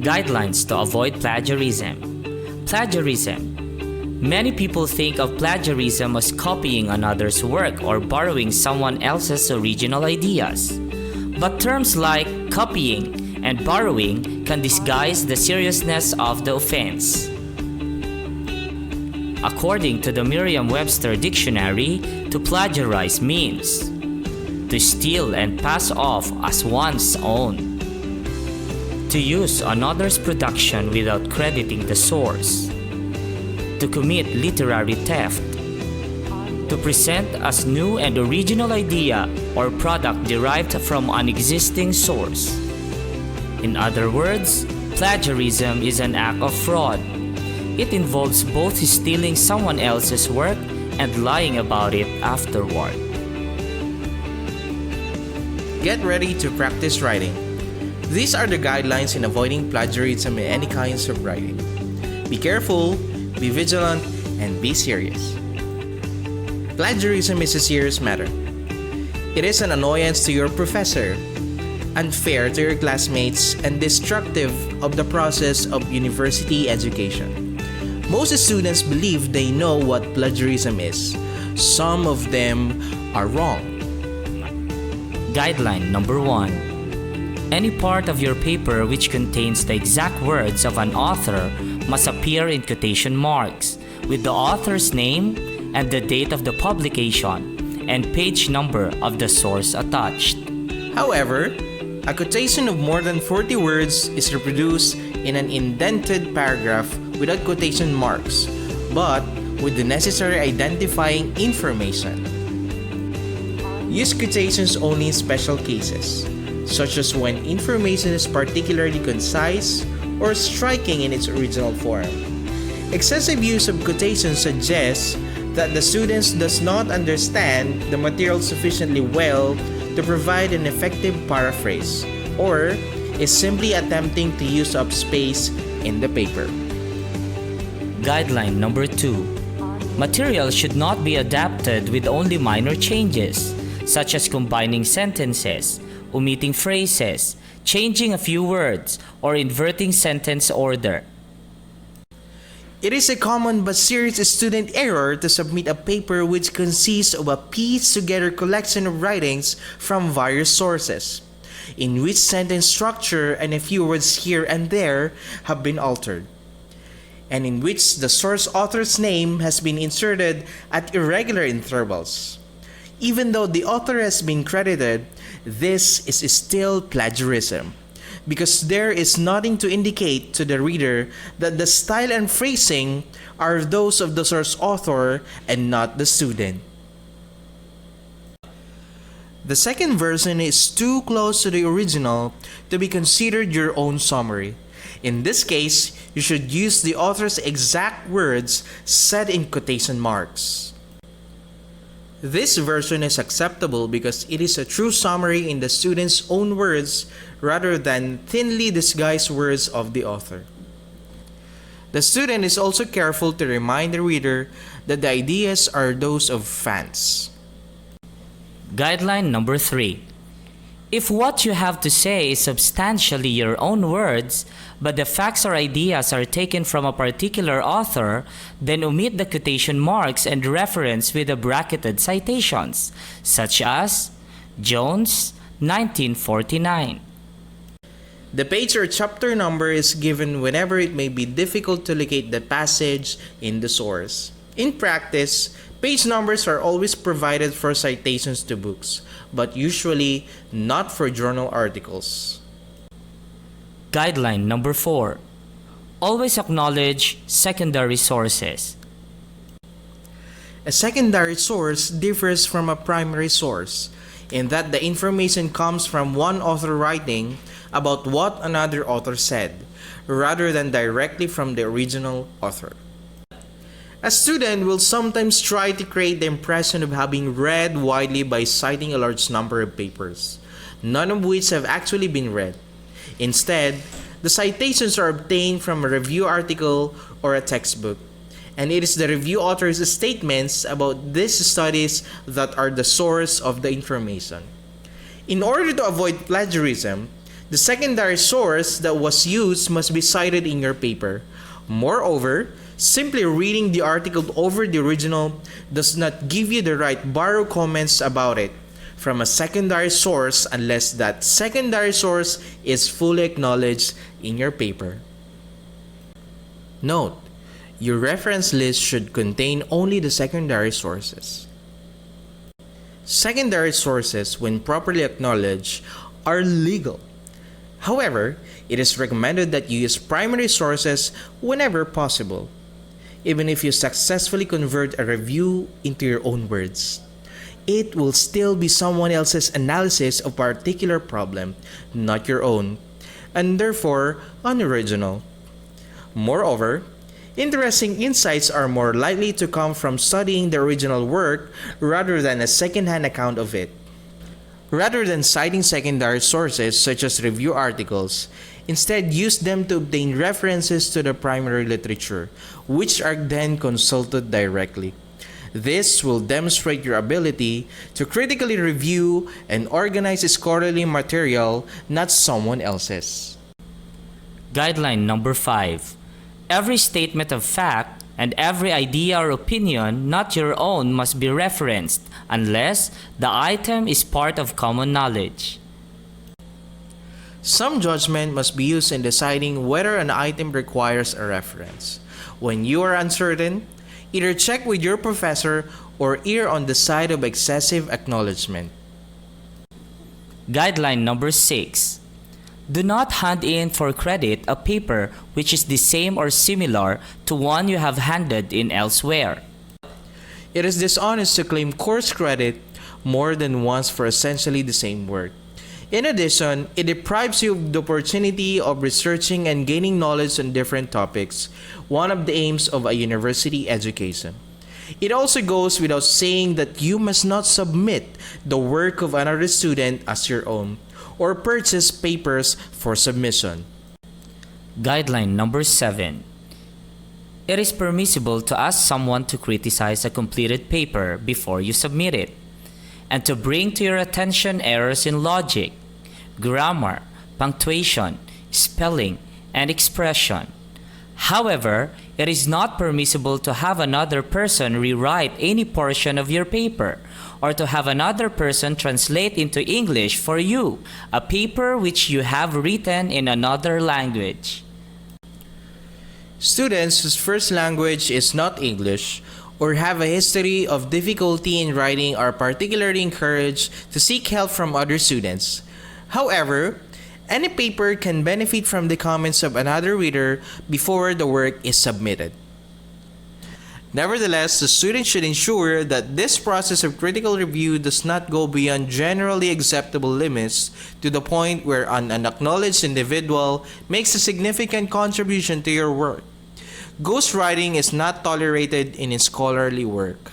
Guidelines to avoid plagiarism. Plagiarism. Many people think of plagiarism as copying another's work or borrowing someone else's original ideas. But terms like copying and borrowing can disguise the seriousness of the offense. According to the Merriam-Webster dictionary, to plagiarize means to steal and pass off as one's own, to use another's production without crediting the source, to commit literary theft, to present as new and original idea or product derived from an existing source. In other words, plagiarism is an act of fraud. It involves both stealing someone else's work and lying about it afterward. Get ready to practice writing. These are the guidelines in avoiding plagiarism in any kinds of writing. Be careful, be vigilant, and be serious. Plagiarism is a serious matter. It is an annoyance to your professor, unfair to your classmates, and destructive of the process of university education. Most students believe they know what plagiarism is. Some of them are wrong. Guideline number 1. Any part of your paper which contains the exact words of an author must appear in quotation marks with the author's name and the date of the publication and page number of the source attached. However, a quotation of more than 40 words is reproduced in an indented paragraph without quotation marks, but with the necessary identifying information. Use quotations only in special cases, such as when information is particularly concise or striking in its original form. Excessive use of quotations suggests that the student does not understand the material sufficiently well to provide an effective paraphrase, or is simply attempting to use up space in the paper. Guideline number 2. Material should not be adapted with only minor changes, such as combining sentences, omitting phrases, changing a few words, or inverting sentence order. It is a common but serious student error to submit a paper which consists of a pieced-together collection of writings from various sources, in which sentence structure and a few words here and there have been altered, and in which the source author's name has been inserted at irregular intervals. Even though the author has been credited, this is still plagiarism, because there is nothing to indicate to the reader that the style and phrasing are those of the source author and not the student. The second version is too close to the original to be considered your own summary. In this case, you should use the author's exact words set in quotation marks. This version is acceptable because it is a true summary in the student's own words rather than thinly disguised words of the author. The student is also careful to remind the reader that the ideas are those of fans. Guideline number 3. If what you have to say is substantially your own words, but the facts or ideas are taken from a particular author, then omit the quotation marks and reference with the bracketed citations, such as Jones, 1949. The page or chapter number is given whenever it may be difficult to locate the passage in the source. In practice, page numbers are always provided for citations to books, but usually not for journal articles. Guideline number 4. Always acknowledge secondary sources. A secondary source differs from a primary source in that the information comes from one author writing about what another author said, rather than directly from the original author. A student will sometimes try to create the impression of having read widely by citing a large number of papers, none of which have actually been read. Instead, the citations are obtained from a review article or a textbook, and it is the review author's statements about these studies that are the source of the information. In order to avoid plagiarism, The secondary source that was used must be cited in your paper. Moreover, simply reading the article over the original does not give you the right to borrow comments about it from a secondary source unless that secondary source is fully acknowledged in your paper. Note, your reference list should contain only the secondary sources. Secondary sources, when properly acknowledged, are legal. However, it is recommended that you use primary sources whenever possible, even if you successfully convert a review into your own words. It will still be someone else's analysis of a particular problem, not your own, and therefore unoriginal. Moreover, interesting insights are more likely to come from studying the original work rather than a second-hand account of it. Rather than citing secondary sources such as review articles, instead use them to obtain references to the primary literature, which are then consulted directly. This will demonstrate your ability to critically review and organize scholarly material, not someone else's. Guideline number 5. Every statement of fact and every idea or opinion not your own must be referenced unless the item is part of common knowledge. Some judgment must be used in deciding whether an item requires a reference. When you are uncertain, either check with your professor or err on the side of excessive acknowledgement. Guideline number 6. Do not hand in for credit a paper which is the same or similar to one you have handed in elsewhere. It is dishonest to claim course credit more than once for essentially the same work. In addition, it deprives you of the opportunity of researching and gaining knowledge on different topics, one of the aims of a university education. It also goes without saying that you must not submit the work of another student as your own, or purchase papers for submission. Guideline number 7. It is permissible to ask someone to criticize a completed paper before you submit it, and to bring to your attention errors in logic, grammar, punctuation, spelling, and expression. However, it is not permissible to have another person rewrite any portion of your paper, or to have another person translate into English for you a paper which you have written in another language. Students whose first language is not English or have a history of difficulty in writing are particularly encouraged to seek help from other students. However, any paper can benefit from the comments of another reader before the work is submitted. Nevertheless, the student should ensure that this process of critical review does not go beyond generally acceptable limits to the point where an unacknowledged individual makes a significant contribution to your work. Ghostwriting is not tolerated in scholarly work.